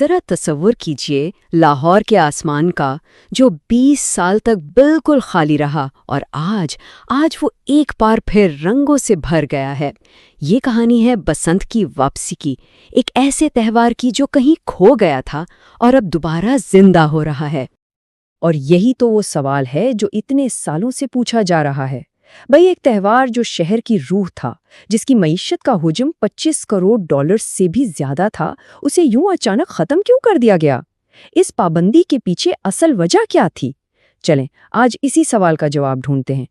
ذرا تصور کیجئے لاہور کے آسمان کا جو 20 سال تک بالکل خالی رہا اور آج وہ ایک بار پھر رنگوں سے بھر گیا ہے۔ یہ کہانی ہے بسنت کی واپسی کی، ایک ایسے تہوار کی جو کہیں کھو گیا تھا اور اب دوبارہ زندہ ہو رہا ہے۔ اور یہی تو وہ سوال ہے جو اتنے سالوں سے پوچھا جا رہا ہے۔ بھئی ایک تہوار جو شہر کی روح تھا، جس کی معیشت کا حجم 25 کروڑ ڈالر سے بھی زیادہ تھا، اسے یوں اچانک ختم کیوں کر دیا گیا؟ اس پابندی کے پیچھے اصل وجہ کیا تھی؟ چلیں آج اسی سوال کا جواب ڈھونڈتے ہیں۔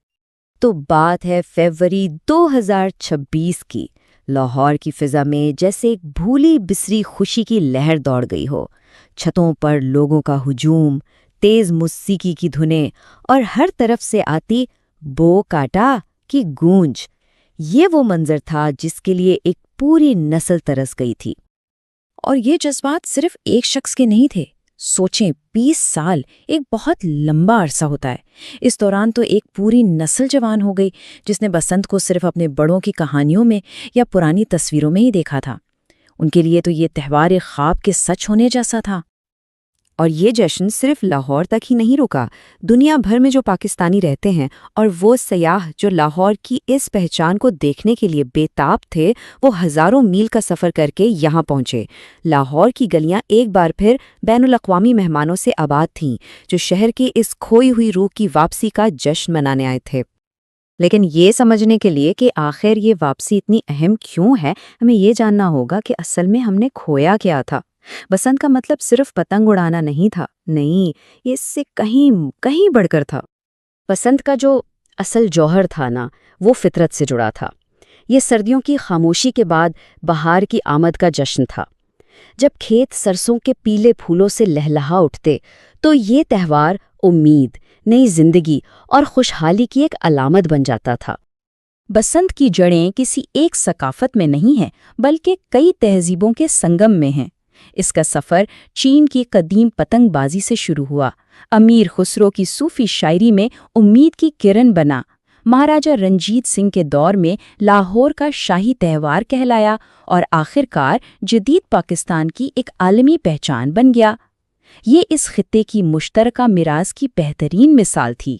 تو بات ہے فروری 2026 کی۔ لاہور کی فضا میں جیسے ایک بھولی بسری خوشی کی لہر دوڑ گئی ہو۔ چھتوں پر لوگوں کا ہجوم، تیز موسیقی کی دھنیں اور ہر طرف سے آتی بو کاٹا کی گونج۔ یہ وہ منظر تھا جس کے لیے ایک پوری نسل ترس گئی تھی۔ اور یہ جذبات صرف ایک شخص کے نہیں تھے۔ سوچیں 20 سال ایک بہت لمبا عرصہ ہوتا ہے۔ اس دوران تو ایک پوری نسل جوان ہو گئی جس نے بسنت کو صرف اپنے بڑوں کی کہانیوں میں یا پرانی تصویروں میں ہی دیکھا تھا۔ ان کے لیے تو یہ تہوار ایک خواب کے سچ ہونے جیسا تھا۔ اور یہ جشن صرف لاہور تک ہی نہیں رکا، دنیا بھر میں جو پاکستانی رہتے ہیں اور وہ سیاح جو لاہور کی اس پہچان کو دیکھنے کے لیے بے تاب تھے، وہ ہزاروں میل کا سفر کر کے یہاں پہنچے۔ لاہور کی گلیاں ایک بار پھر بین الاقوامی مہمانوں سے آباد تھیں، جو شہر کی اس کھوئی ہوئی روح کی واپسی کا جشن منانے آئے تھے۔ لیکن یہ سمجھنے کے لیے کہ آخر یہ واپسی اتنی اہم کیوں ہے، ہمیں یہ جاننا ہوگا کہ اصل میں ہم نے کھویا کیا تھا۔ بسنت کا مطلب صرف پتنگ اڑانا نہیں تھا، نہیں، یہ اس سے کہیں بڑھ کر تھا۔ بسنت کا جو اصل جوہر تھا نا، وہ فطرت سے جڑا تھا۔ یہ سردیوں کی خاموشی کے بعد بہار کی آمد کا جشن تھا۔ جب کھیت سرسوں کے پیلے پھولوں سے لہلہا اٹھتے تو یہ تہوار امید، نئی زندگی اور خوشحالی کی ایک علامت بن جاتا تھا۔ بسنت کی جڑیں کسی ایک ثقافت میں نہیں ہیں، بلکہ کئی تہذیبوں کے سنگم میں ہیں۔ اس کا سفر چین کی قدیم پتنگ بازی سے شروع ہوا، امیر خسرو کی صوفی شاعری میں امید کی کرن بنا، مہاراجہ رنجیت سنگھ کے دور میں لاہور کا شاہی تہوار کہلایا اور آخرکار جدید پاکستان کی ایک عالمی پہچان بن گیا۔ یہ اس خطے کی مشترکہ میراث کی بہترین مثال تھی۔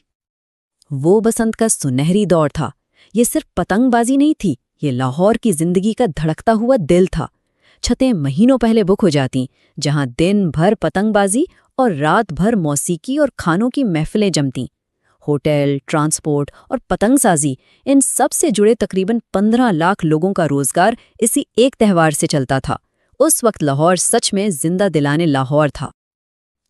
وہ بسنت کا سنہری دور تھا۔ یہ صرف پتنگ بازی نہیں تھی، یہ لاہور کی زندگی کا دھڑکتا ہوا دل تھا۔ چھتیں مہینوں پہلے بک ہو جاتی، جہاں دن بھر پتنگ بازی اور رات بھر موسیقی اور کھانوں کی محفلیں جمتیں۔ ہوٹل، ٹرانسپورٹ اور پتنگ سازی، ان سب سے جڑے تقریباً 15 لاکھ لوگوں کا روزگار اسی ایک تہوار سے چلتا تھا۔ اس وقت لاہور سچ میں زندہ دلانے لاہور تھا۔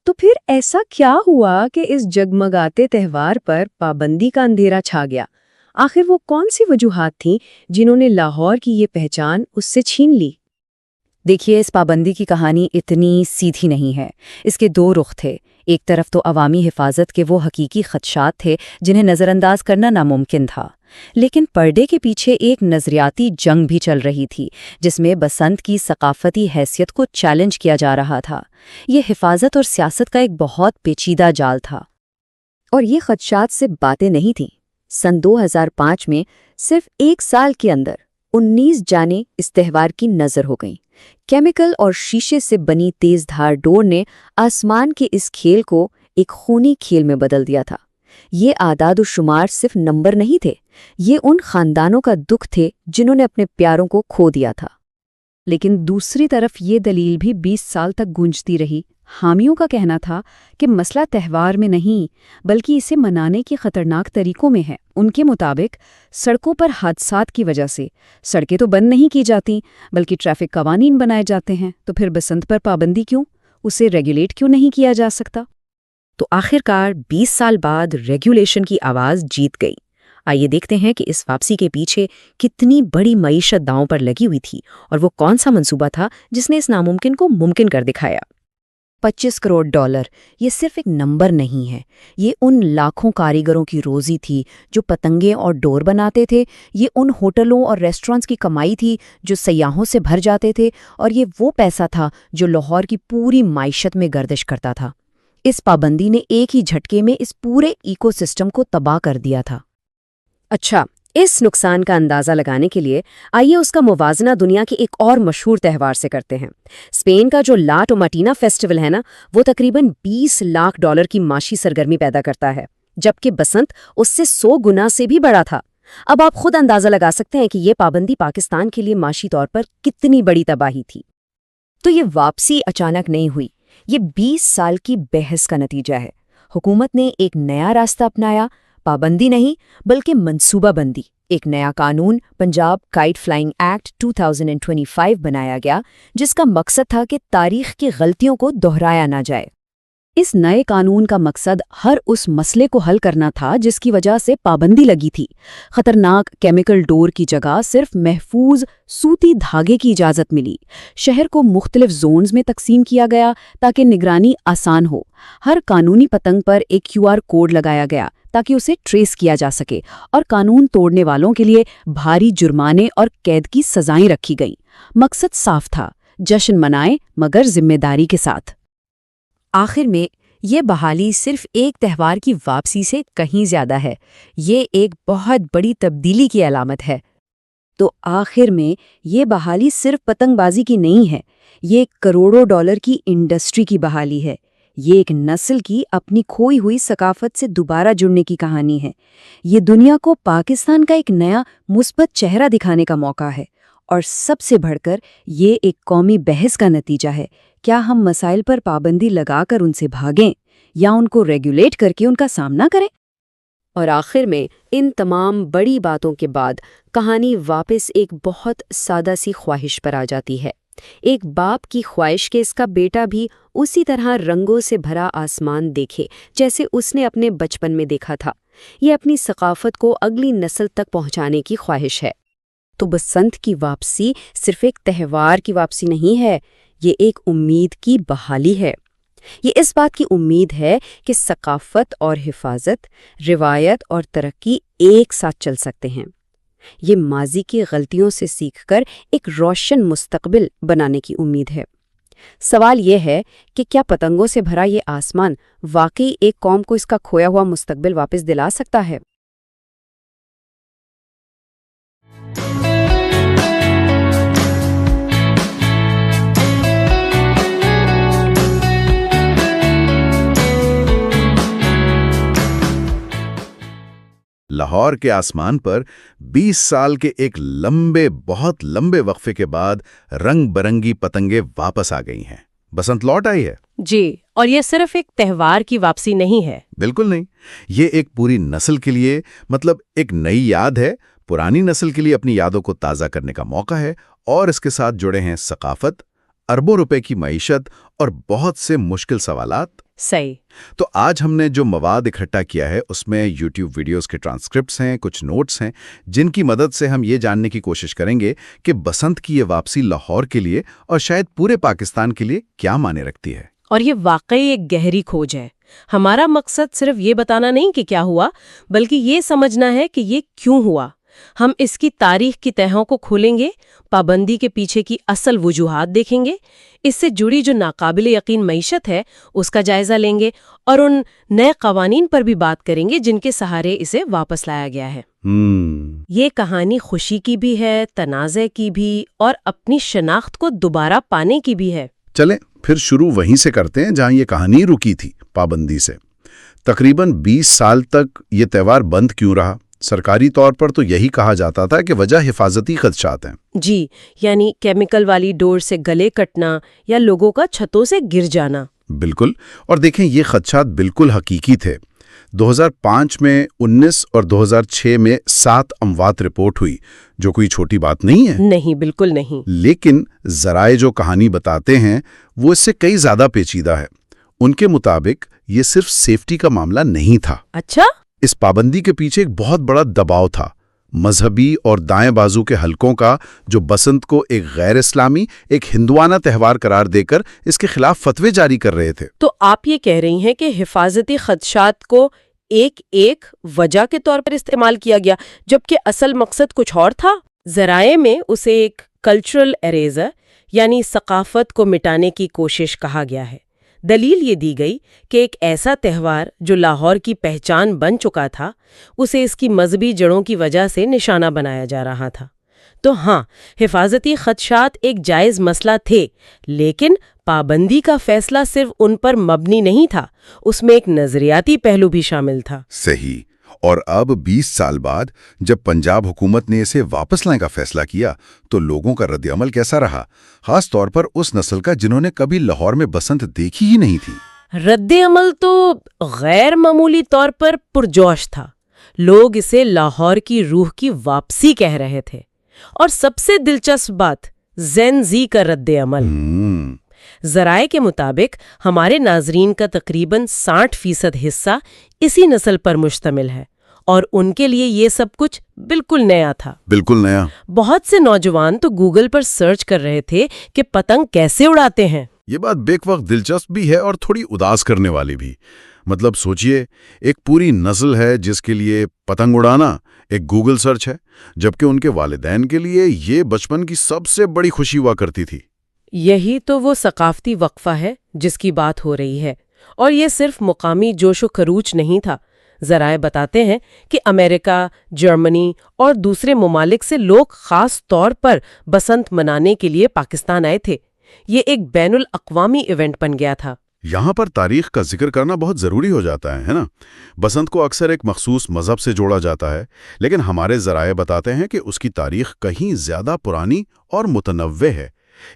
تو پھر ایسا کیا ہوا کہ اس جگمگاتے تہوار پر پابندی کا اندھیرا چھا گیا؟ آخر وہ کون سی وجوہات تھیں جنہوں نے لاہور کی یہ پہچان اس سے چھین لی؟ دیکھیے، اس پابندی کی کہانی اتنی سیدھی نہیں ہے۔ اس کے دو رخ تھے۔ ایک طرف تو عوامی حفاظت کے وہ حقیقی خدشات تھے جنہیں نظر انداز کرنا ناممکن تھا، لیکن پردے کے پیچھے ایک نظریاتی جنگ بھی چل رہی تھی جس میں بسنت کی ثقافتی حیثیت کو چیلنج کیا جا رہا تھا۔ یہ حفاظت اور سیاست کا ایک بہت پیچیدہ جال تھا۔ اور یہ خدشات سے باتیں نہیں تھیں۔ سن 2005 میں صرف ایک سال کے اندر 19 جانیں اس تہوار کی نظر ہو گئیں۔ کیمیکل اور شیشے سے بنی تیز دھار ڈور نے آسمان کے اس کھیل کو ایک خونی کھیل میں بدل دیا تھا۔ یہ اعداد و شمار صرف نمبر نہیں تھے، یہ ان خاندانوں کا دکھ تھے جنہوں نے اپنے پیاروں کو کھو دیا تھا۔ لیکن دوسری طرف یہ دلیل بھی 20 سال تک گونجتی رہی۔ حامیوں کا کہنا تھا کہ مسئلہ تہوار میں نہیں، بلکہ اسے منانے کے خطرناک طریقوں میں ہے۔ ان کے مطابق سڑکوں پر حادثات کی وجہ سے سڑکیں تو بند نہیں کی جاتی، بلکہ ٹریفک قوانین بنائے جاتے ہیں۔ تو پھر بسنت پر پابندی کیوں؟ اسے ریگولیٹ کیوں نہیں کیا جا سکتا؟ تو آخرکار 20 سال بعد ریگولیشن کی آواز جیت گئی۔ آئیے دیکھتے ہیں کہ اس واپسی کے پیچھے کتنی بڑی معیشت داؤں پر لگی ہوئی تھی، اور وہ کون سا منصوبہ تھا جس نے اس ناممکن کو ممکن کر دکھایا۔ 25 کروڑ ڈالر یہ صرف ایک نمبر نہیں ہے، یہ ان لاکھوں کاریگروں کی روزی تھی جو پتنگیں اور ڈور بناتے تھے، یہ ان ہوٹلوں اور ریسٹورنٹس کی کمائی تھی جو سیاحوں سے بھر جاتے تھے، اور یہ وہ پیسہ تھا جو لاہور کی پوری معیشت میں گردش کرتا تھا۔ اس پابندی نے ایک ہی جھٹکے میں اس پورے ایکو سسٹم کو تباہ کر دیا تھا۔ اچھا، اس نقصان کا اندازہ لگانے کے لیے آئیے اس کا موازنہ دنیا کے ایک اور مشہور تہوار سے کرتے ہیں۔ اسپین کا جو لا ٹوماٹینا فیسٹیول ہے نا، وہ تقریباً $20 لاکھ کی معاشی سرگرمی پیدا کرتا ہے، جبکہ بسنت اس سے 100 گنا سے بھی بڑا تھا۔ اب آپ خود اندازہ لگا سکتے ہیں کہ یہ پابندی پاکستان کے لیے معاشی طور پر کتنی بڑی تباہی تھی۔ تو یہ واپسی اچانک نہیں ہوئی، یہ 20 سال کی بحث کا نتیجہ ہے۔ حکومت نے ایک نیا راستہ اپنایا، پابندی نہیں بلکہ منصوبہ بندی۔ ایک نیا قانون پنجاب کائٹ فلائنگ ایکٹ 2025 بنایا گیا، جس کا مقصد تھا کہ تاریخ کی غلطیوں کو دہرایا نہ جائے۔ اس نئے قانون کا مقصد ہر اس مسئلے کو حل کرنا تھا جس کی وجہ سے پابندی لگی تھی۔ خطرناک کیمیکل ڈور کی جگہ صرف محفوظ سوتی دھاگے کی اجازت ملی۔ شہر کو مختلف زونز میں تقسیم کیا گیا تاکہ نگرانی آسان ہو۔ ہر قانونی پتنگ پر ایک QR کوڈ لگایا گیا تاکہ اسے ٹریس کیا جا سکے، اور قانون توڑنے والوں کے لیے بھاری جرمانے اور قید کی سزائیں رکھی گئیں۔ مقصد صاف تھا، جشن منائیں مگر ذمہ داری کے ساتھ۔ آخر میں یہ بحالی صرف ایک تہوار کی واپسی سے کہیں زیادہ ہے، یہ ایک بہت بڑی تبدیلی کی علامت ہے۔ تو آخر میں یہ بحالی صرف پتنگ بازی کی نہیں ہے، یہ ایک کروڑوں ڈالر کی انڈسٹری کی بحالی ہے۔ یہ ایک نسل کی اپنی کھوئی ہوئی ثقافت سے دوبارہ جڑنے کی کہانی ہے۔ یہ دنیا کو پاکستان کا ایک نیا مثبت چہرہ دکھانے کا موقع ہے، اور سب سے بڑھ کر یہ ایک قومی بحث کا نتیجہ ہے۔ کیا ہم مسائل پر پابندی لگا کر ان سے بھاگیں یا ان کو ریگولیٹ کر کے ان کا سامنا کریں؟ اور آخر میں ان تمام بڑی باتوں کے بعد کہانی واپس ایک بہت سادہ سی خواہش پر آ جاتی ہے۔ ایک باپ کی خواہش کہ اس کا بیٹا بھی اسی طرح رنگوں سے بھرا آسمان دیکھے جیسے اس نے اپنے بچپن میں دیکھا تھا۔ یہ اپنی ثقافت کو اگلی نسل تک پہنچانے کی خواہش ہے۔ تو بسنت کی واپسی صرف ایک تہوار کی واپسی نہیں ہے، یہ ایک امید کی بحالی ہے۔ یہ اس بات کی امید ہے کہ ثقافت اور حفاظت، روایت اور ترقی ایک ساتھ چل سکتے ہیں۔ یہ ماضی کی غلطیوں سے سیکھ کر ایک روشن مستقبل بنانے کی امید ہے۔ سوال یہ ہے کہ کیا پتنگوں سے بھرا یہ آسمان واقعی ایک قوم کو اس کا کھویا ہوا مستقبل واپس دلا سکتا ہے؟ لاہور کے آسمان پر 20 سال کے ایک بہت لمبے وقفے کے بعد رنگ برنگی پتنگیں واپس آ گئی ہیں۔ بسنت لوٹ آئی ہے۔ جی، اور یہ صرف ایک تہوار کی واپسی نہیں ہے۔ بالکل نہیں، یہ ایک پوری نسل کے لیے ایک نئی یاد ہے۔ پرانی نسل کے لیے اپنی یادوں کو تازہ کرنے کا موقع ہے، اور اس کے ساتھ جڑے ہیں ثقافت، اربوں روپے کی معیشت اور بہت سے مشکل سوالات۔ صحیح۔ تو آج ہم نے جو مواد اکٹھا کیا ہے اس میں یوٹیوب ویڈیوز کے ٹرانسکرپٹس ہیں، کچھ نوٹس ہیں، جن کی مدد سے ہم یہ جاننے کی کوشش کریں گے کہ بسنت کی یہ واپسی لاہور کے لیے اور شاید پورے پاکستان کے لیے کیا معنی رکھتی ہے۔ اور یہ واقعی ایک گہری کھوج ہے۔ ہمارا مقصد صرف یہ بتانا نہیں کہ کیا ہوا، بلکہ یہ سمجھنا ہے کہ یہ کیوں ہوا۔ ہم اس کی تاریخ کی تہوں کو کھولیں گے، پابندی کے پیچھے کی اصل وجوہات دیکھیں گے، اس سے جڑی جو ناقابل یقین معیشت ہے اس کا جائزہ لیں گے، اور ان نئے قوانین پر بھی بات کریں گے جن کے سہارے اسے واپس لایا گیا ہے۔ یہ کہانی خوشی کی بھی ہے، تنازع کی بھی، اور اپنی شناخت کو دوبارہ پانے کی بھی ہے۔ چلیں پھر شروع وہیں سے کرتے ہیں جہاں یہ کہانی رکی تھی، پابندی سے۔ تقریباً 20 سال تک یہ تہوار بند کیوں رہا؟ سرکاری طور پر تو یہی کہا جاتا تھا کہ وجہ حفاظتی خدشات ہیں۔ جی، یعنی کیمیکل والی ڈور سے گلے کٹنا یا لوگوں کا چھتوں سے گر جانا۔ بالکل، اور دیکھیں یہ خدشات بالکل حقیقی تھے۔ 2005 میں 19 اور 2006 میں 7 اموات رپورٹ ہوئی، جو کوئی چھوٹی بات نہیں ہے۔ نہیں، بالکل نہیں۔ لیکن ذرائع جو کہانی بتاتے ہیں وہ اس سے کئی زیادہ پیچیدہ ہے۔ ان کے مطابق یہ صرف سیفٹی کا معاملہ نہیں تھا۔ اچھا؟ اس پابندی کے پیچھے ایک بہت بڑا دباؤ تھا، مذہبی اور دائیں بازو کے حلقوں کا، جو بسنت کو ایک غیر اسلامی، ایک ہندوانہ تہوار قرار دے کر اس کے خلاف فتوے جاری کر رہے تھے۔ تو آپ یہ کہہ رہی ہیں کہ حفاظتی خدشات کو ایک وجہ کے طور پر استعمال کیا گیا، جبکہ اصل مقصد کچھ اور تھا؟ ذرائع میں اسے ایک کلچرل اریزر، یعنی ثقافت کو مٹانے کی کوشش کہا گیا ہے۔ دلیل یہ دی گئی کہ ایک ایسا تہوار جو لاہور کی پہچان بن چکا تھا، اسے اس کی مذہبی جڑوں کی وجہ سے نشانہ بنایا جا رہا تھا۔ تو ہاں، حفاظتی خدشات ایک جائز مسئلہ تھے، لیکن پابندی کا فیصلہ صرف ان پر مبنی نہیں تھا، اس میں ایک نظریاتی پہلو بھی شامل تھا۔ صحیح۔ اور اب 20 سال بعد جب پنجاب حکومت نے اسے واپس لانے کا فیصلہ کیا تو لوگوں کا رد عمل کیسا رہا، خاص طور پر اس نسل کا جنہوں نے کبھی لاہور میں بسنت دیکھی ہی نہیں تھی؟ رد عمل تو غیر معمولی طور پر پرجوش تھا۔ لوگ اسے لاہور کی روح کی واپسی کہہ رہے تھے، اور سب سے دلچسپ بات، زین زی کا رد عمل۔ ذرائع کے مطابق ہمارے ناظرین کا تقریباً 60% حصہ اسی نسل پر مشتمل ہے، اور ان کے لیے یہ سب کچھ بالکل نیا تھا۔ بالکل نیا۔ بہت سے نوجوان تو گوگل پر سرچ کر رہے تھے کہ پتنگ کیسے اڑاتے ہیں۔ یہ بات بیک وقت دلچسپ بھی ہے اور تھوڑی اداس کرنے والی بھی۔ مطلب سوچئے، ایک پوری نسل ہے جس کے لیے پتنگ اڑانا ایک گوگل سرچ ہے، جبکہ ان کے والدین کے لیے یہ بچپن کی سب سے بڑی خوشی ہوا کرتی تھی۔ یہی تو وہ ثقافتی وقفہ ہے جس کی بات ہو رہی ہے، اور یہ صرف مقامی جوش و خروش نہیں تھا۔ ذرائع بتاتے ہیں کہ امریکہ، جرمنی اور دوسرے ممالک سے لوگ خاص طور پر بسنت منانے کے لیے پاکستان آئے تھے۔ یہ ایک بین الاقوامی ایونٹ بن گیا تھا۔ یہاں پر تاریخ کا ذکر کرنا بہت ضروری ہو جاتا ہے نا؟ بسنت کو اکثر ایک مخصوص مذہب سے جوڑا جاتا ہے، لیکن ہمارے ذرائع بتاتے ہیں کہ اس کی تاریخ کہیں زیادہ پرانی اور متنوع ہے۔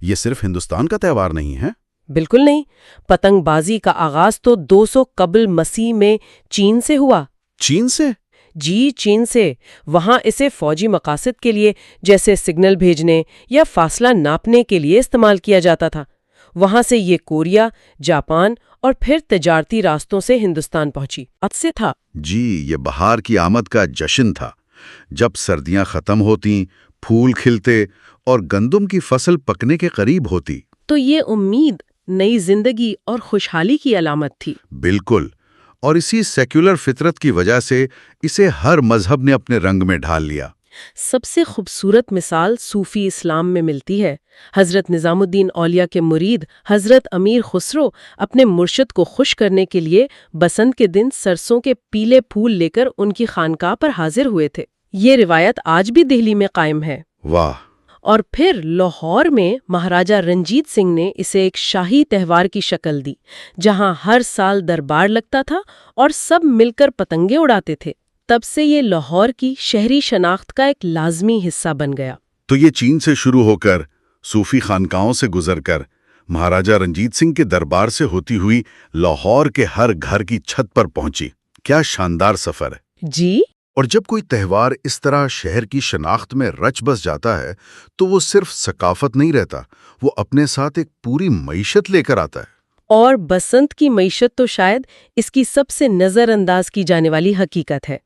یہ صرف ہندوستان کا تہوار نہیں ہے۔ بالکل نہیں۔ پتنگ بازی کا آغاز تو 200 قبل مسیح میں چین سے ہوا۔ چین سے؟ جی، چین سے۔ وہاں اسے فوجی مقاصد کے لیے، جیسے سگنل بھیجنے یا فاصلہ ناپنے کے لیے استعمال کیا جاتا تھا۔ وہاں سے یہ کوریا، جاپان اور پھر تجارتی راستوں سے ہندوستان پہنچی۔ اب سے تھا۔ جی، یہ بہار کی آمد کا جشن تھا، جب سردیاں ختم ہوتیں، پھول کھلتے اور گندم کی فصل پکنے کے قریب ہوتی۔ تو یہ امید، نئی زندگی اور خوشحالی کی علامت تھی۔ بالکل، اور اسی سیکولر فطرت کی وجہ سے اسے ہر مذہب نے اپنے رنگ میں ڈھال لیا۔ سب سے خوبصورت مثال صوفی اسلام میں ملتی ہے۔ حضرت نظام الدین اولیاء کے مرید حضرت امیر خسرو اپنے مرشد کو خوش کرنے کے لیے بسنت کے دن سرسوں کے پیلے پھول لے کر ان کی خانقاہ پر حاضر ہوئے تھے۔ یہ روایت آج بھی دہلی میں قائم ہے۔ واہ! اور پھر لاہور میں مہاراجہ رنجیت سنگھ نے اسے ایک شاہی تہوار کی شکل دی، جہاں ہر سال دربار لگتا تھا اور سب مل کر پتنگیں اڑاتے تھے۔ تب سے یہ لاہور کی شہری شناخت کا ایک لازمی حصہ بن گیا۔ تو یہ چین سے شروع ہو کر، صوفی خانقاہوں سے گزر کر، مہاراجہ رنجیت سنگھ کے دربار سے ہوتی ہوئی لاہور کے ہر گھر کی چھت پر پہنچی۔ کیا شاندار سفر ہے! جی۔ اور جب کوئی تہوار اس طرح شہر کی شناخت میں رچ بس جاتا ہے تو وہ صرف ثقافت نہیں رہتا، وہ اپنے ساتھ ایک پوری معیشت لے کر آتا ہے۔ اور بسنت کی معیشت تو شاید اس کی سب سے نظر انداز کی جانے والی حقیقت ہے۔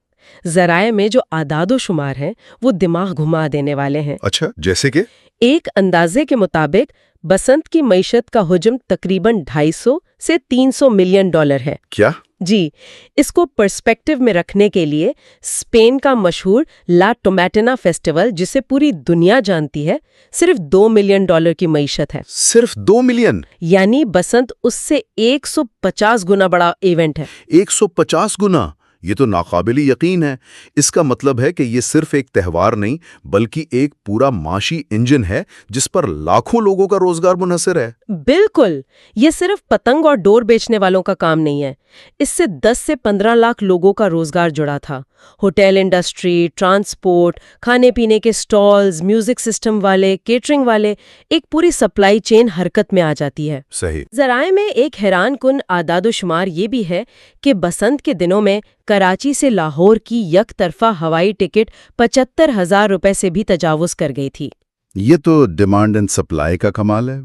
ذرائع میں جو اعداد و شمار ہیں وہ دماغ گھما دینے والے ہیں۔ اچھا، جیسے کہ؟ ایک اندازے کے مطابق بسنت کی معیشت کا حجم تقریباً 250 سے 300 ملین ڈالر ہے۔ کیا؟ جی، اس کو پرسپیکٹو میں رکھنے کے لیے اسپین کا مشہور لا ٹومیٹنا فیسٹیول، جسے پوری دنیا جانتی ہے، صرف 2 ملین ڈالر کی معیشت ہے۔ صرف 2 ملین؟ یعنی بسنت اس سے 150 گنا بڑا ایونٹ ہے۔ 150 گنا؟ یہ تو ناقابل یقین ہے۔ اس کا مطلب ہے کہ یہ صرف ایک تہوار نہیں بلکہ ایک پورا معاشی انجن ہے جس پر لاکھوں لوگوں کا روزگار منحصر ہے۔ بالکل، یہ صرف پتنگ اور ڈور بیچنے والوں کا کام نہیں ہے۔ اس سے 10 سے 15 لاکھ لوگوں کا روزگار جڑا تھا۔ ہوٹل انڈسٹری، ٹرانسپورٹ، کھانے پینے کے سٹالز، میوزک سسٹم والے، کیٹرنگ والے، ایک پوری سپلائی چین حرکت میں آ جاتی ہے۔ صحیح۔ ذرائع میں ایک حیران کن اعداد و شمار یہ بھی ہے کہ بسنت کے دنوں میں کراچی سے لاہور کی یک طرفہ ہوائی ٹکٹ 75,000 روپے سے بھی تجاوز کر گئی تھی۔ یہ تو ڈیمانڈ اینڈ سپلائی کا کمال ہے۔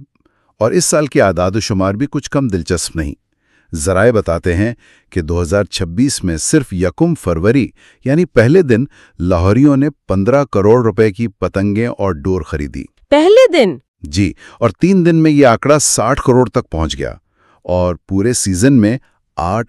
اور اس سال کے اعداد و شمار بھی کچھ کم دلچسپ نہیں۔ ذرائع بتاتے ہیں کہ 2026 میں صرف 1 فروری یعنی پہلے دن لاہوریوں نے 15 کروڑ روپے کی پتنگیں اور ڈور خریدی۔ پہلے دن؟ جی، اور 3 دن میں یہ آنکڑا 60 کروڑ تک پہنچ گیا، اور پورے سیزن میں 8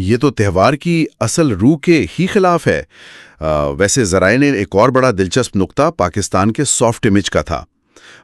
یہ تو تہوار کی اصل روح کے ہی خلاف ہے۔ ویسے ذرائع نے ایک اور بڑا دلچسپ نقطہ پاکستان کے سافٹ امیج کا تھا۔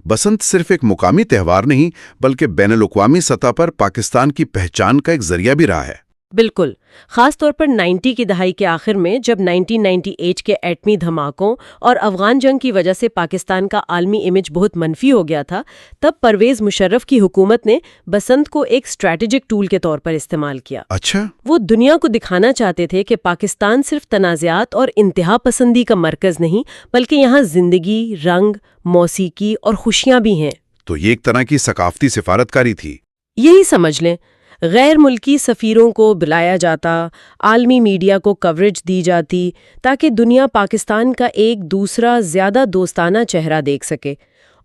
بسنت صرف ایک مقامی تہوار نہیں بلکہ بین الاقوامی سطح پر پاکستان کی پہچان کا ایک ذریعہ بھی رہا ہے۔ بالکل، خاص طور پر 90 کی دہائی کے آخر میں جب 1998 کے ایٹمی دھماکوں اور افغان جنگ کی وجہ سے پاکستان کا عالمی امیج بہت منفی ہو گیا تھا، تب پرویز مشرف کی حکومت نے بسنت کو ایک اسٹریٹجک ٹول کے طور پر استعمال کیا۔ اچھا، وہ دنیا کو دکھانا چاہتے تھے کہ پاکستان صرف تنازعات اور انتہا پسندی کا مرکز نہیں بلکہ یہاں زندگی، رنگ، موسیقی اور خوشیاں بھی ہیں۔ تو یہ ایک طرح کی ثقافتی سفارتکاری تھی۔ یہی سمجھ لیں، غیر ملکی سفیروں کو بلایا جاتا، عالمی میڈیا کو کوریج دی جاتی تاکہ دنیا پاکستان کا ایک دوسرا زیادہ دوستانہ چہرہ دیکھ سکے۔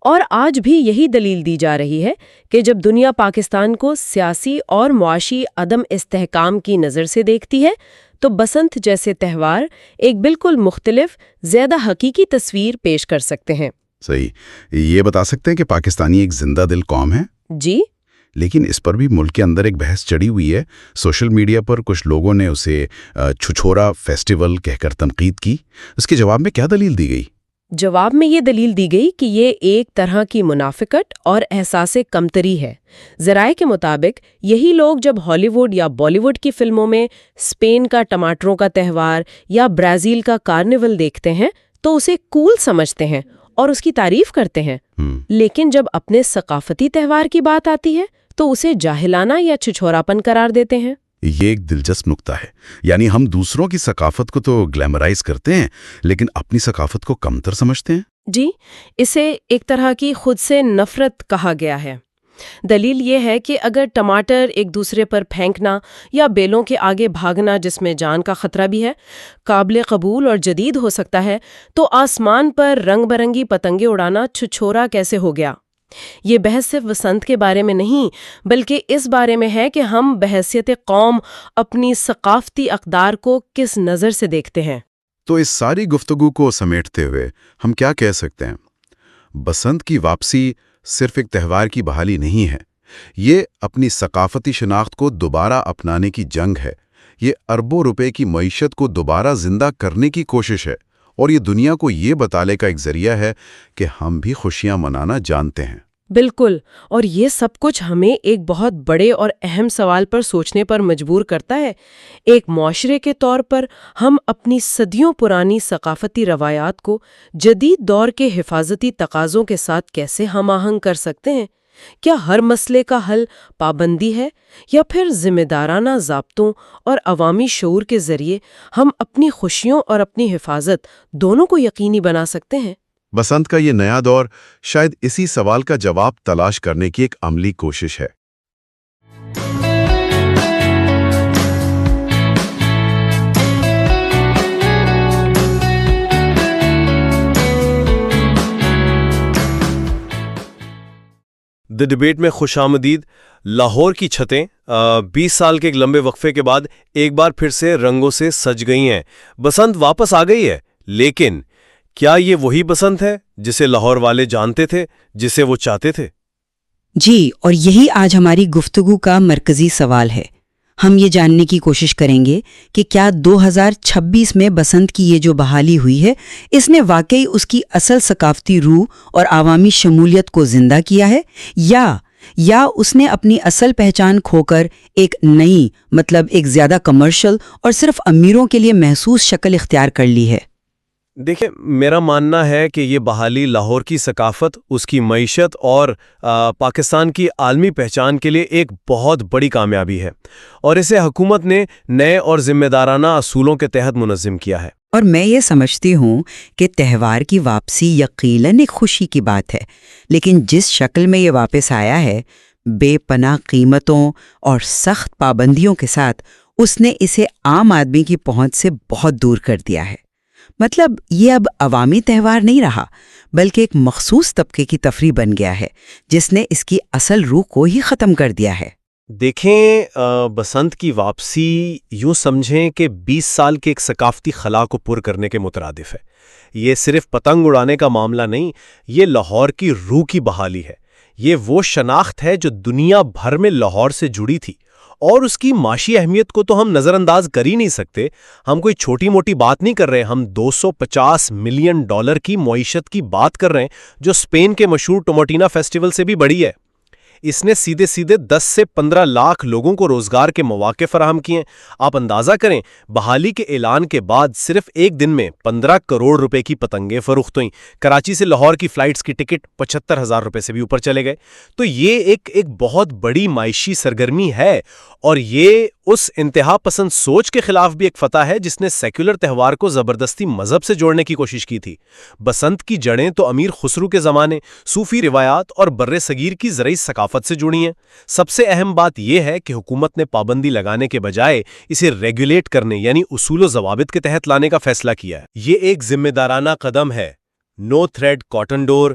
اور آج بھی یہی دلیل دی جا رہی ہے کہ جب دنیا پاکستان کو سیاسی اور معاشی عدم استحکام کی نظر سے دیکھتی ہے تو بسنت جیسے تہوار ایک بالکل مختلف، زیادہ حقیقی تصویر پیش کر سکتے ہیں۔ صحیح، یہ بتا سکتے ہیں کہ پاکستانی ایک زندہ دل قوم ہے؟ جی، لیکن اس پر بھی ملک کے اندر ایک بحث چڑھی ہوئی ہے۔ سوشل میڈیا پر کچھ لوگوں نے اسے چھچھورا فیسٹیول کہہ کر تنقید کی۔ اس کے جواب میں کیا دلیل دی گئی؟ جواب میں یہ دلیل دی گئی کہ یہ ایک طرح کی منافقت اور احساس کمتری ہے۔ ذرائع کے مطابق یہی لوگ جب ہالی ووڈ یا بالی ووڈ کی فلموں میں اسپین کا ٹماٹروں کا تہوار یا برازیل کا کارنیول دیکھتے ہیں تو اسے کول سمجھتے ہیں اور اس کی تعریف کرتے ہیں، لیکن جب اپنے ثقافتی تہوار کی بات آتی ہے تو اسے جاہلانہ یا چھچھوراپن قرار دیتے ہیں۔ یہ ایک دلچسپ نقطہ ہے، یعنی ہم دوسروں کی ثقافت کو تو گلیمرائز کرتے ہیں لیکن اپنی ثقافت کو کمتر سمجھتے ہیں۔ جی، اسے ایک طرح کی خود سے نفرت کہا گیا ہے۔ دلیل یہ ہے کہ اگر ٹماٹر ایک دوسرے پر پھینکنا یا بیلوں کے آگے بھاگنا جس میں جان کا خطرہ بھی ہے قابل قبول اور جدید ہو سکتا ہے، تو آسمان پر رنگ برنگی پتنگیں اڑانا چھچھورا کیسے ہو گیا؟ یہ بحث صرف بسنت کے بارے میں نہیں بلکہ اس بارے میں ہے کہ ہم بحیثیت قوم اپنی ثقافتی اقدار کو کس نظر سے دیکھتے ہیں۔ تو اس ساری گفتگو کو سمیٹتے ہوئے ہم کیا کہہ سکتے ہیں؟ بسنت کی واپسی صرف ایک تہوار کی بحالی نہیں ہے، یہ اپنی ثقافتی شناخت کو دوبارہ اپنانے کی جنگ ہے۔ یہ اربوں روپے کی معیشت کو دوبارہ زندہ کرنے کی کوشش ہے، اور یہ دنیا کو یہ بتانے کا ایک ذریعہ ہے کہ ہم بھی خوشیاں منانا جانتے ہیں۔ بالکل، اور یہ سب کچھ ہمیں ایک بہت بڑے اور اہم سوال پر سوچنے پر مجبور کرتا ہے۔ ایک معاشرے کے طور پر ہم اپنی صدیوں پرانی ثقافتی روایات کو جدید دور کے حفاظتی تقاضوں کے ساتھ کیسے ہم آہنگ کر سکتے ہیں؟ کیا ہر مسئلے کا حل پابندی ہے، یا پھر ذمہ دارانہ ضابطوں اور عوامی شعور کے ذریعے ہم اپنی خوشیوں اور اپنی حفاظت دونوں کو یقینی بنا سکتے ہیں؟ بسنت کا یہ نیا دور شاید اسی سوال کا جواب تلاش کرنے کی ایک عملی کوشش ہے۔ دی ڈیبیٹ میں خوش آمدید۔ لاہور کی چھتیں 20 سال کے ایک لمبے وقفے کے بعد ایک بار پھر سے رنگوں سے سج گئی ہیں۔ بسنت واپس آ گئی ہے، لیکن کیا یہ وہی بسنت ہے جسے لاہور والے جانتے تھے، جسے وہ چاہتے تھے؟ جی، اور یہی آج ہماری گفتگو کا مرکزی سوال ہے۔ ہم یہ جاننے کی کوشش کریں گے کہ کیا 2026 میں بسنت کی یہ جو بحالی ہوئی ہے، اس نے واقعی اس کی اصل ثقافتی روح اور عوامی شمولیت کو زندہ کیا ہے، یا اس نے اپنی اصل پہچان کھو کر ایک نئی، مطلب ایک زیادہ کمرشل اور صرف امیروں کے لیے محسوس شکل اختیار کر لی ہے؟ دیکھیں، میرا ماننا ہے کہ یہ بحالی لاہور کی ثقافت، اس کی معیشت اور پاکستان کی عالمی پہچان کے لیے ایک بہت بڑی کامیابی ہے، اور اسے حکومت نے نئے اور ذمہ دارانہ اصولوں کے تحت منظم کیا ہے۔ اور میں یہ سمجھتی ہوں کہ تہوار کی واپسی یقیناً ایک خوشی کی بات ہے، لیکن جس شکل میں یہ واپس آیا ہے، بے پناہ قیمتوں اور سخت پابندیوں کے ساتھ، اس نے اسے عام آدمی کی پہنچ سے بہت دور کر دیا ہے۔ مطلب یہ اب عوامی تہوار نہیں رہا، بلکہ ایک مخصوص طبقے کی تفریح بن گیا ہے، جس نے اس کی اصل روح کو ہی ختم کر دیا ہے۔ دیکھیں، بسنت کی واپسی یوں سمجھیں کہ 20 سال کے ایک ثقافتی خلا کو پر کرنے کے مترادف ہے۔ یہ صرف پتنگ اڑانے کا معاملہ نہیں، یہ لاہور کی روح کی بحالی ہے۔ یہ وہ شناخت ہے جو دنیا بھر میں لاہور سے جڑی تھی اور اس کی معاشی اہمیت کو تو ہم نظر انداز کر ہی نہیں سکتے۔ ہم کوئی چھوٹی موٹی بات نہیں کر رہے، ہم $250 ملین کی معیشت کی بات کر رہے ہیں، جو اسپین کے مشہور ٹوماٹینا فیسٹیول سے بھی بڑی ہے۔ اس نے سیدھے 10 سے 15 لاکھ لوگوں کو روزگار کے مواقع فراہم کیے۔ آپ اندازہ کریں، بحالی کے اعلان کے بعد صرف ایک دن میں 15 کروڑ روپے کی پتنگیں فروخت ہوئیں۔ کراچی سے لاہور کی فلائٹس کی ٹکٹ 75,000 روپے سے بھی اوپر چلے گئے۔ تو یہ ایک بہت بڑی معاشی سرگرمی ہے، اور یہ اس انتہا پسند سوچ کے خلاف بھی ایک فتح ہے جس نے سیکولر تہوار کو زبردستی مذہب سے جوڑنے کی کوشش کی تھی۔ بسنت کی جڑیں تو امیر خسرو کے زمانے، صوفی روایات اور بر صغیر کی زرعی ثقافت سے جڑی ہیں۔ سب سے اہم بات یہ ہے کہ حکومت نے پابندی لگانے کے بجائے اسے ریگولیٹ کرنے یعنی اصول و ضوابط کے تحت لانے کا فیصلہ کیا ہے۔ یہ ایک ذمہ دارانہ قدم ہے۔ نو تھریڈ کاٹن ڈور،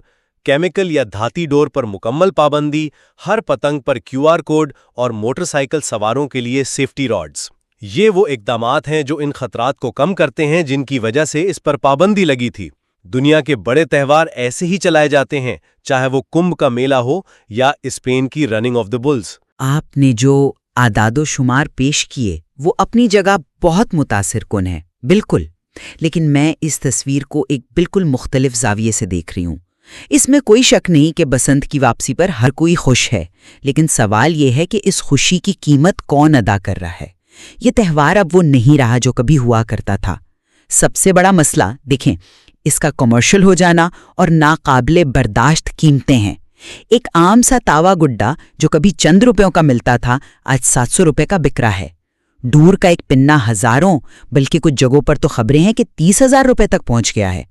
کیمیکل یا دھاتی ڈور پر مکمل پابندی، ہر پتنگ پر QR کوڈ اور موٹر سائیکل سواروں کے لیے سیفٹی راڈز۔ یہ وہ اقدامات ہیں جو ان خطرات کو کم کرتے ہیں جن کی وجہ سے اس پر پابندی لگی تھی۔ دنیا کے بڑے تہوار ایسے ہی چلائے جاتے ہیں، چاہے وہ کمبھ کا میلہ ہو یا اسپین کی رننگ آف دی بلز۔ آپ نے جو اعداد و شمار پیش کیے وہ اپنی جگہ بہت متاثر کن ہے، بالکل، لیکن میں اس تصویر کو ایک بالکل مختلف زاویے سے دیکھ رہی ہوں۔ اس میں کوئی شک نہیں کہ بسنت کی واپسی پر ہر کوئی خوش ہے، لیکن سوال یہ ہے کہ اس خوشی کی قیمت کون ادا کر رہا ہے؟ یہ تہوار اب وہ نہیں رہا جو کبھی ہوا کرتا تھا۔ سب سے بڑا مسئلہ دیکھیں، اس کا کمرشل ہو جانا اور ناقابل برداشت قیمتیں ہیں۔ ایک عام سا تاوا گڈا جو کبھی چند روپیوں کا ملتا تھا آج 700 روپے کا بک رہا ہے۔ دور کا ایک پنا ہزاروں، بلکہ کچھ جگہوں پر تو خبریں ہیں کہ 30,000 روپے تک پہنچ گیا ہے۔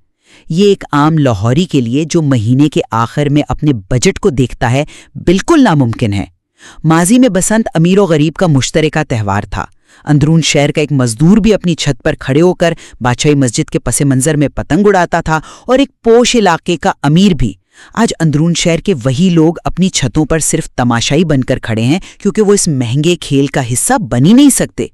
یہ ایک عام لاہوری کے لیے جو مہینے کے آخر میں اپنے بجٹ کو دیکھتا ہے بالکل ناممکن ہے۔ ماضی میں بسنت امیر و غریب کا مشترکہ تہوار تھا۔ اندرون شہر کا ایک مزدور بھی اپنی چھت پر کھڑے ہو کر بادشاہی مسجد کے پس منظر میں پتنگ اڑاتا تھا، اور ایک پوش علاقے کا امیر بھی۔ آج اندرون شہر کے وہی لوگ اپنی چھتوں پر صرف تماشائی بن کر کھڑے ہیں کیونکہ وہ اس مہنگے کھیل کا حصہ بن ہی نہیں سکتے۔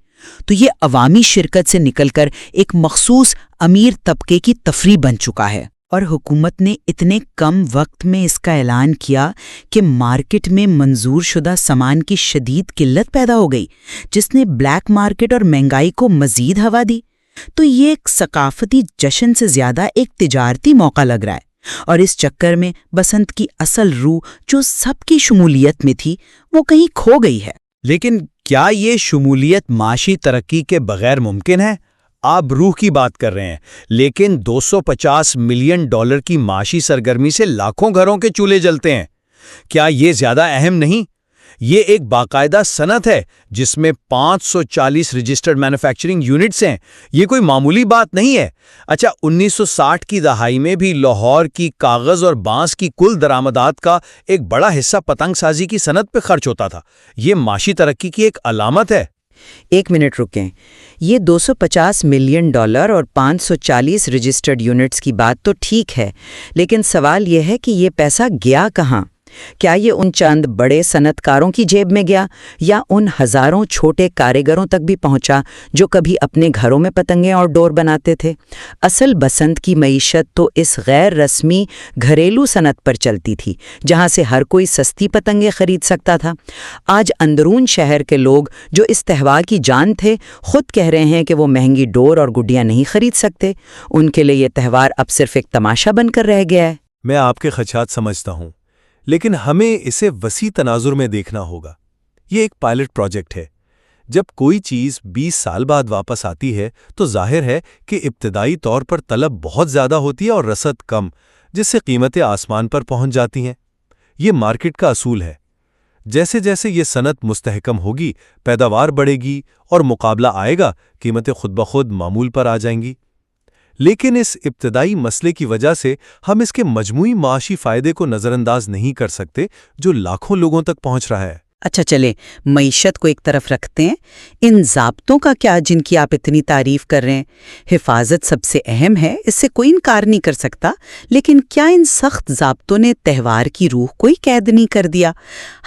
تو یہ عوامی شرکت سے نکل کر ایک مخصوص امیر طبقے کی تفریح بن چکا ہے، اور حکومت نے اتنے کم وقت میں اس کا اعلان کیا کہ مارکیٹ میں منظور شدہ سامان کی شدید قلت پیدا ہو گئی، جس نے بلیک مارکیٹ اور مہنگائی کو مزید ہوا دی۔ تو یہ ایک ثقافتی جشن سے زیادہ ایک تجارتی موقع لگ رہا ہے، اور اس چکر میں بسنت کی اصل روح جو سب کی شمولیت میں تھی وہ کہیں کھو گئی ہے۔ لیکن کیا یہ شمولیت معاشی ترقی کے بغیر ممکن ہے؟ آپ روح کی بات کر رہے ہیں، لیکن $250 ملین کی معاشی سرگرمی سے لاکھوں گھروں کے چولہے جلتے ہیں۔ کیا یہ زیادہ اہم نہیں؟ یہ ایک باقاعدہ صنعت ہے جس میں 540 رجسٹرڈ مینوفیکچرنگ یونٹس ہیں۔ یہ کوئی معمولی بات نہیں ہے۔ اچھا، 1960 کی دہائی میں بھی لاہور کی کاغذ اور بانس کی کل درآمدات کا ایک بڑا حصہ پتنگ سازی کی صنعت پہ خرچ ہوتا تھا۔ یہ معاشی ترقی کی ایک علامت ہے۔ ایک منٹ رکیں، یہ $250 ملین اور 540 رجسٹرڈ یونٹس کی بات تو ٹھیک ہے، لیکن سوال یہ ہے کہ یہ پیسہ گیا کہاں؟ کیا یہ ان چند بڑے صنعت کاروں کی جیب میں گیا، یا ان ہزاروں چھوٹے کاریگروں تک بھی پہنچا جو کبھی اپنے گھروں میں پتنگیں اور ڈور بناتے تھے؟ اصل بسنت کی معیشت تو اس غیر رسمی گھریلو صنعت پر چلتی تھی، جہاں سے ہر کوئی سستی پتنگیں خرید سکتا تھا۔ آج اندرون شہر کے لوگ جو اس تہوار کی جان تھے خود کہہ رہے ہیں کہ وہ مہنگی ڈور اور گڈیاں نہیں خرید سکتے۔ ان کے لیے یہ تہوار اب صرف ایک تماشا بن کر رہ گیا ہے۔ میں آپ کے خدشات سمجھتا ہوں، لیکن ہمیں اسے وسیع تناظر میں دیکھنا ہوگا۔ یہ ایک پائلٹ پروجیکٹ ہے۔ جب کوئی چیز 20 سال بعد واپس آتی ہے تو ظاہر ہے کہ ابتدائی طور پر طلب بہت زیادہ ہوتی ہے اور رسد کم، جس سے قیمتیں آسمان پر پہنچ جاتی ہیں۔ یہ مارکیٹ کا اصول ہے۔ جیسے جیسے یہ صنعت مستحکم ہوگی، پیداوار بڑھے گی اور مقابلہ آئے گا، قیمتیں خود بخود معمول پر آ جائیں گی۔ لیکن اس ابتدائی مسئلے کی وجہ سے ہم اس کے مجموعی معاشی فائدے کو نظر انداز نہیں کر سکتے جو لاکھوں لوگوں تک پہنچ رہا ہے۔ اچھا چلے، معیشت کو ایک طرف رکھتے ہیں، ان ضابطوں کا کیا جن کی آپ اتنی تعریف کر رہے ہیں؟ حفاظت سب سے اہم ہے، اس سے کوئی انکار نہیں کر سکتا، لیکن کیا ان سخت ضابطوں نے تہوار کی روح کوئی قید نہیں کر دیا؟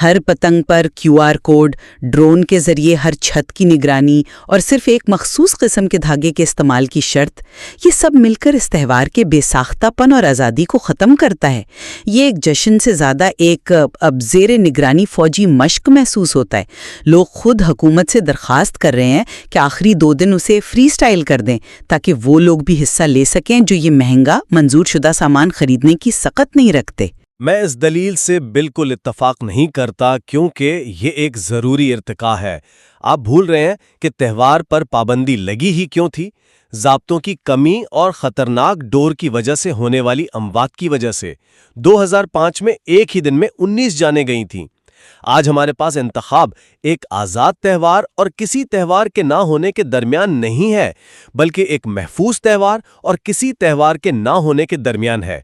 ہر پتنگ پر QR کوڈ، ڈرون کے ذریعے ہر چھت کی نگرانی اور صرف ایک مخصوص قسم کے دھاگے کے استعمال کی شرط، یہ سب مل کر اس تہوار کے بے ساختہ پن اور آزادی کو ختم کرتا ہے۔ یہ ایک جشن سے زیادہ ایک اب زیر نگرانی فوجی مشق مشق محسوس ہوتا ہے۔ لوگ خود حکومت سے درخواست کر رہے ہیں کہ آخری 2 دن اسے فری سٹائل کر دیں تاکہ وہ لوگ بھی حصہ لے سکیں جو یہ مہنگا منظور شدہ سامان خریدنے کی سخت نہیں رکھتے۔ میں اس دلیل سے بالکل اتفاق نہیں کرتا کیونکہ یہ ایک ضروری ارتقا ہے۔ آپ بھول رہے ہیں کہ تہوار پر پابندی لگی ہی کیوں تھی؟ ضابطوں کی کمی اور خطرناک ڈور کی وجہ سے ہونے والی اموات کی وجہ سے۔ 2005 میں ایک ہی دن میں 19 جانیں گئی تھیں۔ آج ہمارے پاس انتخاب ایک آزاد تہوار اور کسی تہوار کے نہ ہونے کے درمیان نہیں ہے، بلکہ ایک محفوظ تہوار اور کسی تہوار کے نہ ہونے کے درمیان ہے۔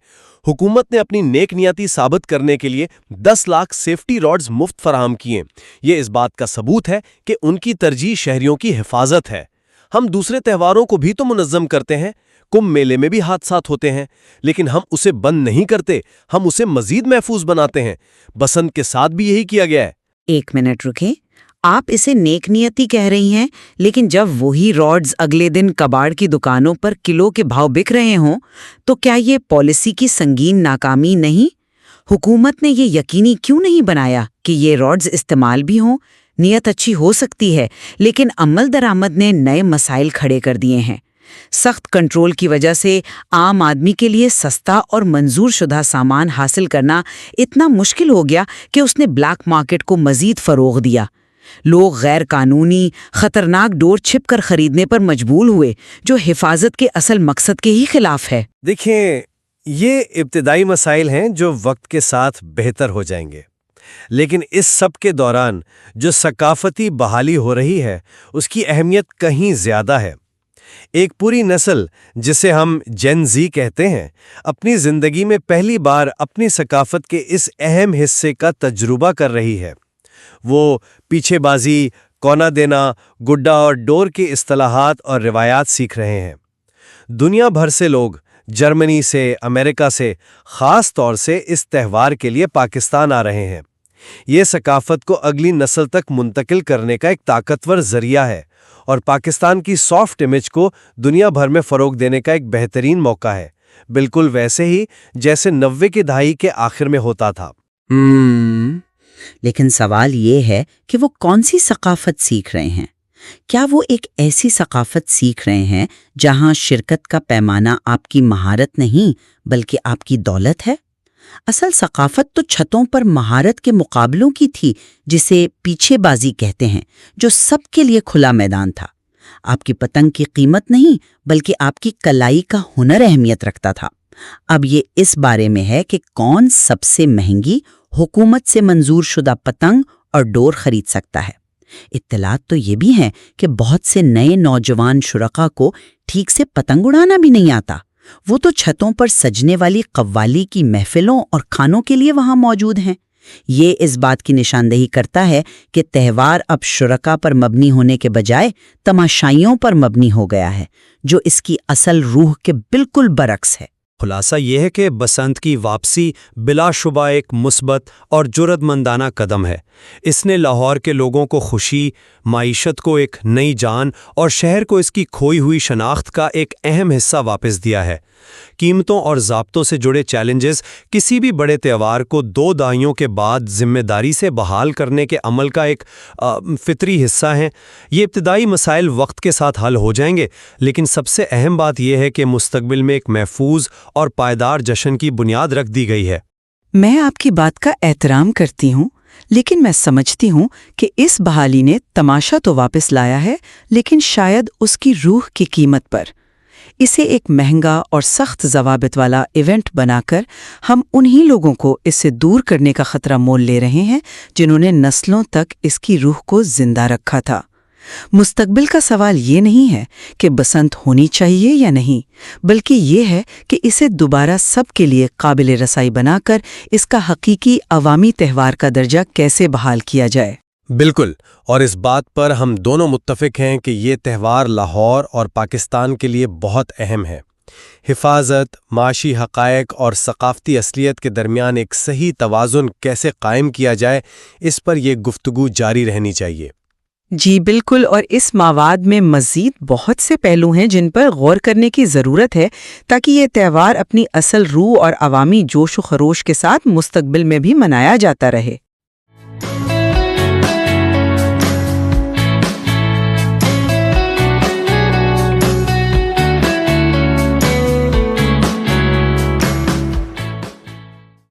حکومت نے اپنی نیک نیتی ثابت کرنے کے لیے 10 لاکھ سیفٹی راڈز مفت فراہم کیے۔ یہ اس بات کا ثبوت ہے کہ ان کی ترجیح شہریوں کی حفاظت ہے۔ ہم دوسرے تہواروں کو بھی تو منظم کرتے ہیں، کمبھ میلے میں بھی حادثات ہوتے ہیں، لیکن ہم اسے بند نہیں کرتے، ہم اسے مزید محفوظ بناتے ہیں۔ بسنت کے ساتھ بھی یہی کیا گیا ہے۔ 1 منٹ رکیں، آپ اسے نیک نیتی کہہ رہی ہیں، لیکن جب وہی راڈز اگلے دن کباڑ کی دکانوں پر کلو کے بھاؤ بک رہے ہوں تو کیا یہ پالیسی کی سنگین ناکامی نہیں؟ حکومت نے یہ یقینی کیوں نہیں بنایا کہ یہ راڈز استعمال بھی ہوں؟ نیت اچھی ہو سکتی ہے، لیکن عمل درآمد نے نئے مسائل کھڑے کر دیے ہیں۔ سخت کنٹرول کی وجہ سے عام آدمی کے لیے سستا اور منظور شدہ سامان حاصل کرنا اتنا مشکل ہو گیا کہ اس نے بلیک مارکیٹ کو مزید فروغ دیا۔ لوگ غیر قانونی خطرناک ڈور چھپ کر خریدنے پر مجبور ہوئے، جو حفاظت کے اصل مقصد کے ہی خلاف ہے۔ دیکھیں، یہ ابتدائی مسائل ہیں جو وقت کے ساتھ بہتر ہو جائیں گے، لیکن اس سب کے دوران جو ثقافتی بحالی ہو رہی ہے اس کی اہمیت کہیں زیادہ ہے۔ ایک پوری نسل جسے ہم جین زی کہتے ہیں، اپنی زندگی میں پہلی بار اپنی ثقافت کے اس اہم حصے کا تجربہ کر رہی ہے۔ وہ پیچھے بازی، کونا دینا، گڈا اور ڈور کی اصطلاحات اور روایات سیکھ رہے ہیں۔ دنیا بھر سے لوگ، جرمنی سے، امریکہ سے، خاص طور سے اس تہوار کے لیے پاکستان آ رہے ہیں۔ یہ ثقافت کو اگلی نسل تک منتقل کرنے کا ایک طاقتور ذریعہ ہے اور پاکستان کی سافٹ امیج کو دنیا بھر میں فروغ دینے کا ایک بہترین موقع ہے، بالکل ویسے ہی جیسے 90 کی دہائی کے آخر میں ہوتا تھا۔ لیکن سوال یہ ہے کہ وہ کون سی ثقافت سیکھ رہے ہیں؟ کیا وہ ایک ایسی ثقافت سیکھ رہے ہیں جہاں شرکت کا پیمانہ آپ کی مہارت نہیں بلکہ آپ کی دولت ہے؟ اصل ثقافت تو چھتوں پر مہارت کے مقابلوں کی تھی، جسے پیچھے بازی کہتے ہیں، جو سب کے لیے کھلا میدان تھا۔ آپ کی پتنگ کی قیمت نہیں بلکہ آپ کی کلائی کا ہنر اہمیت رکھتا تھا۔ اب یہ اس بارے میں ہے کہ کون سب سے مہنگی حکومت سے منظور شدہ پتنگ اور ڈور خرید سکتا ہے۔ اطلاعات تو یہ بھی ہیں کہ بہت سے نئے نوجوان شرکاء کو ٹھیک سے پتنگ اڑانا بھی نہیں آتا۔ وہ تو چھتوں پر سجنے والی قوالی کی محفلوں اور کھانوں کے لیے وہاں موجود ہیں۔ یہ اس بات کی نشاندہی کرتا ہے کہ تہوار اب شرکاء پر مبنی ہونے کے بجائے تماشائیوں پر مبنی ہو گیا ہے، جو اس کی اصل روح کے بالکل برعکس ہے۔ خلاصہ یہ ہے کہ بسنت کی واپسی بلا شبہ ایک مثبت اور جرأت مندانہ قدم ہے۔ اس نے لاہور کے لوگوں کو خوشی، معیشت کو ایک نئی جان اور شہر کو اس کی کھوئی ہوئی شناخت کا ایک اہم حصہ واپس دیا ہے۔ قیمتوں اور ضابطوں سے جڑے چیلنجز کسی بھی بڑے تہوار کو 2 دہائیوں کے بعد ذمہ داری سے بحال کرنے کے عمل کا ایک فطری حصہ ہیں۔ یہ ابتدائی مسائل وقت کے ساتھ حل ہو جائیں گے، لیکن سب سے اہم بات یہ ہے کہ مستقبل میں ایک محفوظ اور پائیدار جشن کی بنیاد رکھ دی گئی ہے۔ میں آپ کی بات کا احترام کرتی ہوں، لیکن میں سمجھتی ہوں کہ اس بحالی نے تماشا تو واپس لایا ہے، لیکن شاید اس کی روح کی قیمت پر۔ اسے ایک مہنگا اور سخت ضوابط والا ایونٹ بنا کر ہم انہی لوگوں کو اس سے دور کرنے کا خطرہ مول لے رہے ہیں جنہوں نے نسلوں تک اس کی روح کو زندہ رکھا تھا۔ مستقبل کا سوال یہ نہیں ہے کہ بسنت ہونی چاہیے یا نہیں، بلکہ یہ ہے کہ اسے دوبارہ سب کے لیے قابل رسائی بنا کر اس کا حقیقی عوامی تہوار کا درجہ کیسے بحال کیا جائے۔ بالکل، اور اس بات پر ہم دونوں متفق ہیں کہ یہ تہوار لاہور اور پاکستان کے لیے بہت اہم ہے۔ حفاظت، معاشی حقائق اور ثقافتی اصلیت کے درمیان ایک صحیح توازن کیسے قائم کیا جائے، اس پر یہ گفتگو جاری رہنی چاہیے۔ جی بالکل، اور اس مواد میں مزید بہت سے پہلو ہیں جن پر غور کرنے کی ضرورت ہے تاکہ یہ تہوار اپنی اصل روح اور عوامی جوش و خروش کے ساتھ مستقبل میں بھی منایا جاتا رہے۔